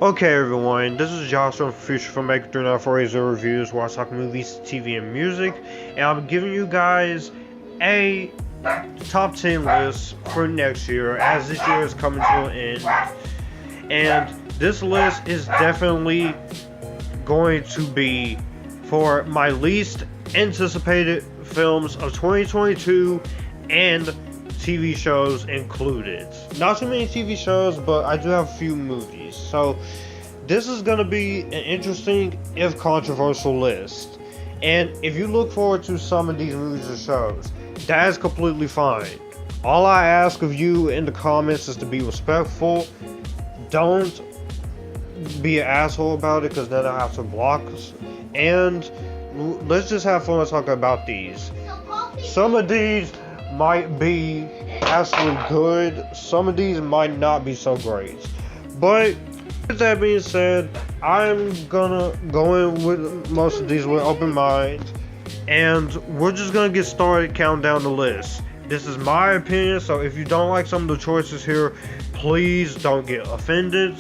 Okay everyone, this is Josh from Future Filmmaker 3940 Reviews, where I talk movies, TV, and music, and I'm giving you guys a top 10 list for next year, as this year is coming to an end. And this list is definitely going to be for my least anticipated films of 2022 and TV shows included. Not too many TV shows, but I do have a few movies. So this is going to be an interesting, if controversial list. And if you look forward to some of these movies or shows, that is completely fine. All I ask of you in the comments is to be respectful. Don't be an asshole about it, because then I have to block us. And let's just have fun talking about these. Some of these might be actually good, some of these might not be so great. But with that being said, I'm gonna go in with most of these with open mind, and we're just gonna get started counting down the list. This is my opinion, so if you don't like some of the choices here, please don't get offended.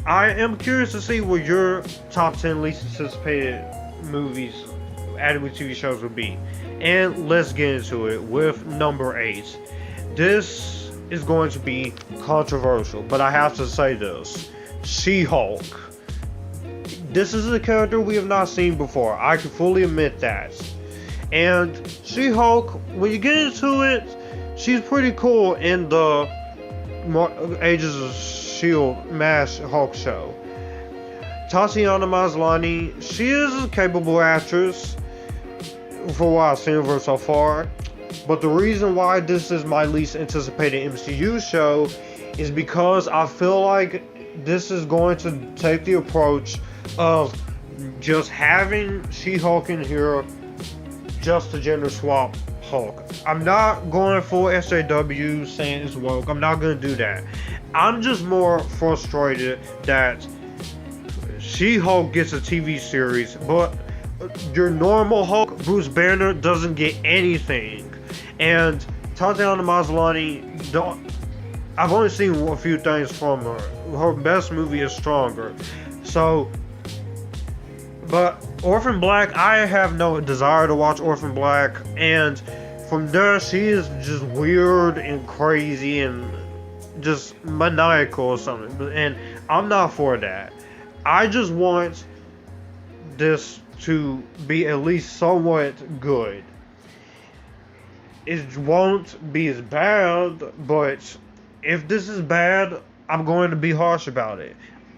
I am curious to see what your top 10 least anticipated movies added with TV shows would be. And let's get into it with number 8. This is going to be controversial, but I have to say this. She-Hulk. This is a character we have not seen before. I can fully admit that. And She-Hulk, when you get into it, she's pretty cool in the Agents of S.H.I.E.L.D. MASH Hulk show. Tatiana Maslany, she is a capable actress for what I've seen of her so far. But the reason why this is my least anticipated MCU show is because I feel like this is going to take the approach of just having She-Hulk in here just to gender swap Hulk. I'm not going full SJW saying it's woke. I'm not going to do that. I'm just more frustrated that She-Hulk gets a TV series, but your normal Hulk, Bruce Banner, doesn't get anything. And Tatiana Maslany, I've only seen a few things from her. Her best movie is Stronger. So, but Orphan Black, I have no desire to watch Orphan Black. And from there, she is just weird and crazy and just maniacal or something. And I'm not for that. I just want this to be at least somewhat good. It won't be as bad, but if this is bad, I'm going to be harsh about it.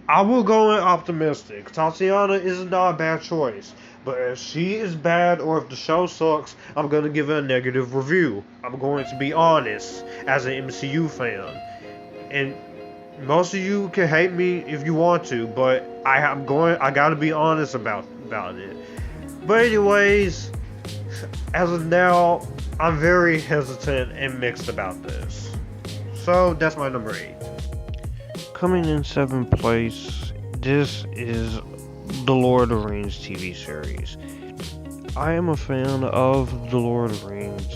I will go in optimistic. Tatiana is not a bad choice, but if she is bad or if the show sucks, I'm going to give it a negative review. I'm going to be honest as an MCU fan. And most of you can hate me if you want to, but I gotta be honest about it. But anyways, as of now, I'm very hesitant and mixed about this. So that's my number 8. Coming in 7th place, this is the Lord of the Rings TV series. I am a fan of the Lord of the Rings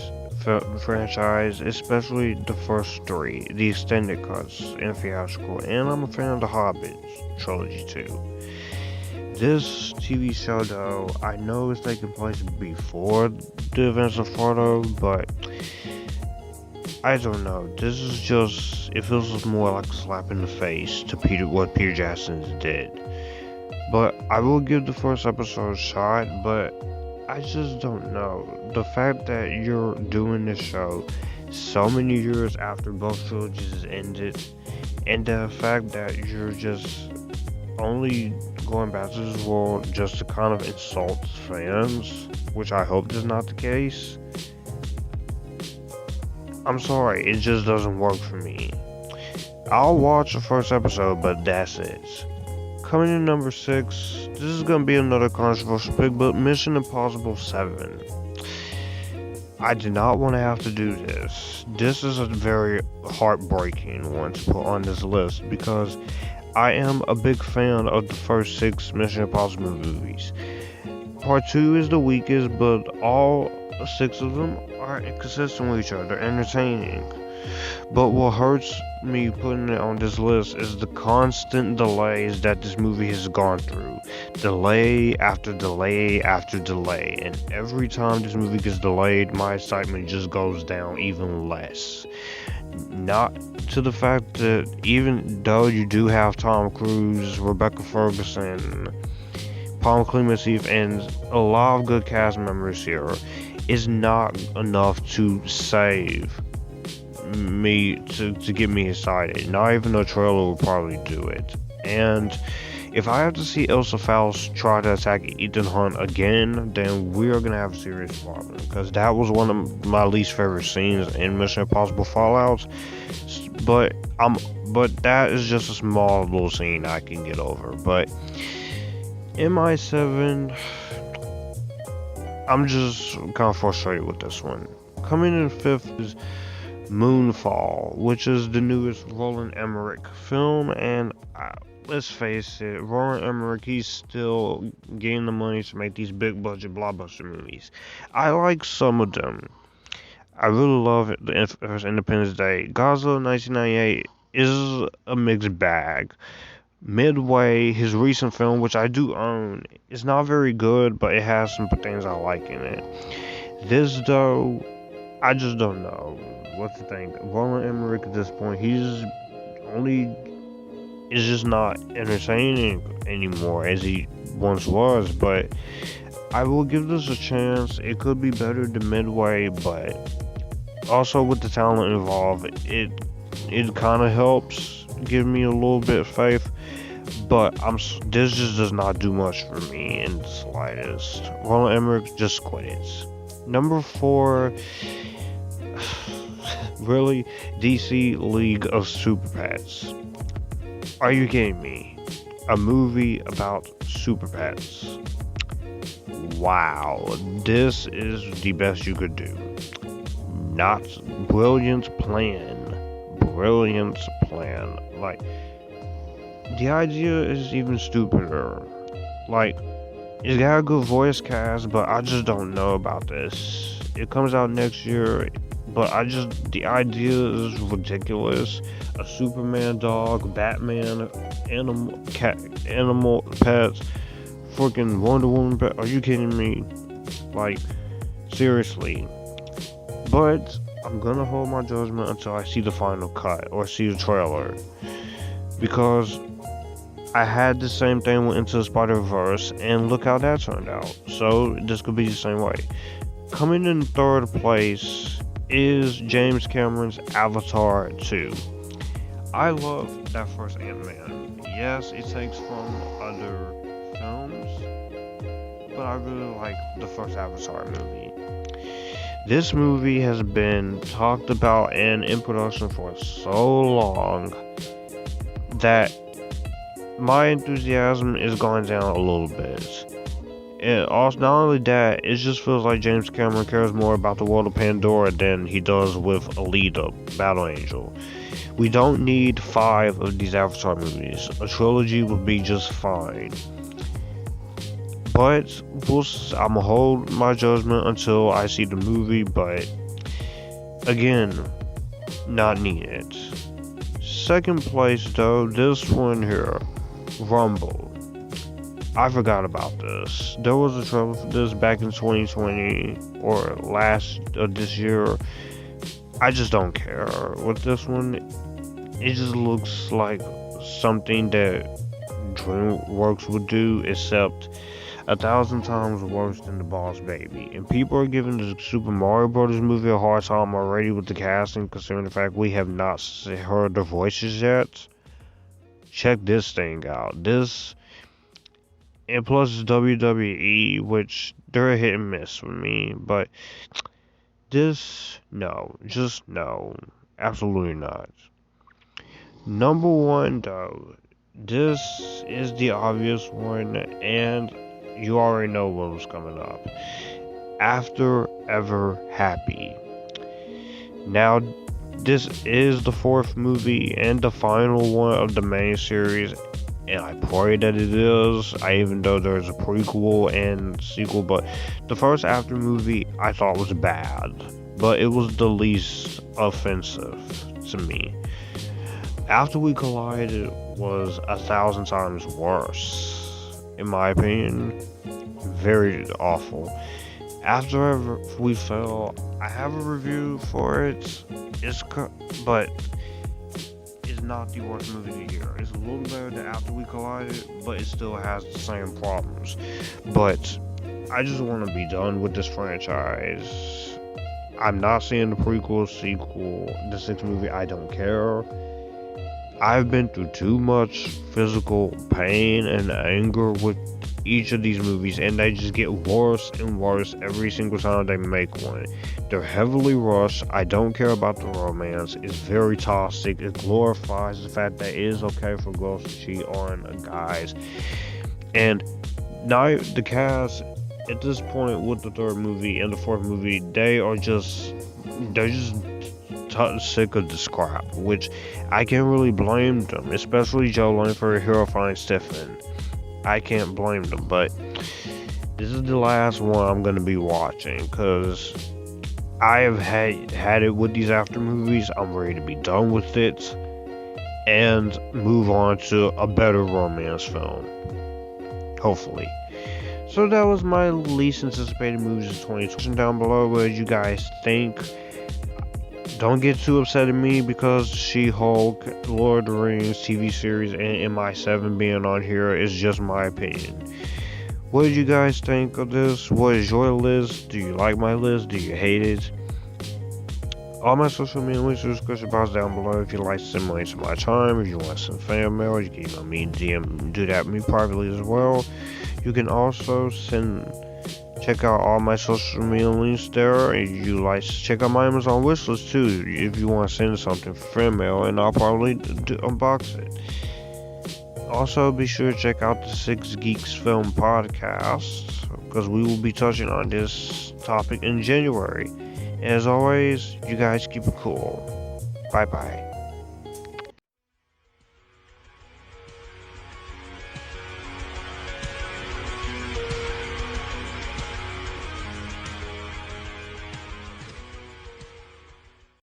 franchise, especially the first 3, the extended cuts and theatrical, and I'm a fan of the Hobbit trilogy too. This TV show, though, I know it's taking place before the events of Frodo, but I don't know. This is just, it feels more like a slap in the face to what Peter Jackson did. But I will give the first episode a shot, but I just don't know. The fact that you're doing this show so many years after both trilogies ended, and the fact that you're just only going back to this world just to kind of insult fans, which I hope is not the case. I'm sorry, it just doesn't work for me. I'll watch the first episode, but that's it. Coming in number 6, this is going to be another controversial pick, but Mission Impossible 7. I did not want to have to do this. This is a very heartbreaking one to put on this list, because I am a big fan of the first 6 Mission Impossible movies. Part 2 is the weakest, but all 6 of them are consistent with each other, entertaining. But what hurts me putting it on this list is the constant delays that this movie has gone through. Delay after delay after delay. And every time this movie gets delayed, my excitement just goes down even less. Not to the fact that even though you do have Tom Cruise, Rebecca Ferguson, Paul Clemency, and a lot of good cast members here, is not enough to save me to get me excited. Not even a trailer will probably do it. And if I have to see Elsa Faust try to attack Ethan Hunt again, then we are gonna have a serious problem. Because that was one of my least favorite scenes in Mission Impossible Fallout. But that is just a small little scene I can get over. But MI7, I'm just kind of frustrated with this one. Coming in fifth is Moonfall, which is the newest Roland Emmerich film, and let's face it, Roland Emmerich, he's still getting the money to make these big budget blockbuster movies. I like some of them. I really love it, the first Independence Day. Godzilla 1998 is a mixed bag. Midway, his recent film, which I do own, is not very good, but it has some things I like in it. This, though, I just don't know what to think. Roland Emmerich at this point, is just not entertaining anymore as he once was, but I will give this a chance. It could be better than Midway, but also with the talent involved, it kind of helps give me a little bit of faith. But this just does not do much for me in the slightest. Roland Emmerich just quits. Number 4, really, DC League of Super Pets. Are you kidding me? A movie about super pets. Wow, this is the best you could do. Not brilliant plan. Like, the idea is even stupider. Like, it's got a good voice cast, but I just don't know about this. It comes out next year, but the idea is ridiculous. A Superman dog, Batman, animal pets, freaking Wonder Woman pet. Are you kidding me? Like, seriously. But I'm gonna hold my judgment until I see the final cut or see the trailer, because I had the same thing with Into the Spider-Verse, and look how that turned out. So this could be the same way. Coming in third place is James Cameron's Avatar 2. I love that first Ant-Man. Yes, it takes from other films, but I really like the first Avatar movie. This movie has been talked about and in production for so long that my enthusiasm is going down a little bit. And also, not only that, it just feels like James Cameron cares more about the world of Pandora than he does with Alita, Battle Angel. We don't need 5 of these Avatar movies. A trilogy would be just fine. But I'm gonna hold my judgment until I see the movie, but again, not needed. Second place though, this one here, Rumble. I forgot about this. There was a trailer for this back in 2020 or this year. I just don't care. With this one, it just looks like something that DreamWorks would do, except 1,000 times worse than The Boss Baby. And people are giving the Super Mario Brothers movie a hard time already with the casting, considering the fact we have not heard their voices yet. Check this thing out. And plus it's WWE, which they're a hit and miss with me, but no, absolutely not. Number 1 though, this is the obvious one, and you already know what was coming up. After Ever Happy. Now, this is the 4th movie and the final one of the main series, and I pray that it is, even though there's a prequel and sequel, but the first After movie I thought was bad. but it was the least offensive to me. After We Collided was 1,000 times worse, in my opinion. Very awful. After We Fell, I have a review for it. But it's not the worst movie of the year. It's a little better than After We Collided, but it still has the same problems. But I just want to be done with this franchise. I'm not seeing the prequel, sequel, the sixth movie. I don't care. I've been through too much physical pain and anger with each of these movies, and they just get worse and worse every single time they make one. They're heavily rushed. I don't care about the romance. It's very toxic. It glorifies the fact that it is okay for girls to cheat on guys. And now the cast at this point with the third movie and the fourth movie, they're just sick of the scrap, which I can't really blame them, especially Joe Langford, Hero Fine Stephen. I can't blame them, but this is the last one I'm going to be watching, because I have had it with these after movies. I'm ready to be done with it and move on to a better romance film, hopefully. So that was my least anticipated movies of 2020. Down below what you guys think. Don't get too upset at me because She-Hulk, Lord of the Rings TV series, and MI7 being on here is just my opinion. What did you guys think of this? What is your list? Do you like my list? Do you hate it? All my social media links in the description box down below. If you'd like to send money to my time, if you want some fan mail, you can email me, DM, do that with me privately as well. You can also check out all my social media links there. If you like to check out my Amazon wishlist too, if you want to send something for fan mail, and I'll probably unbox it. Also, be sure to check out the Six Geeks Film Podcast, because we will be touching on this topic in January. As always, you guys keep it cool. Bye bye.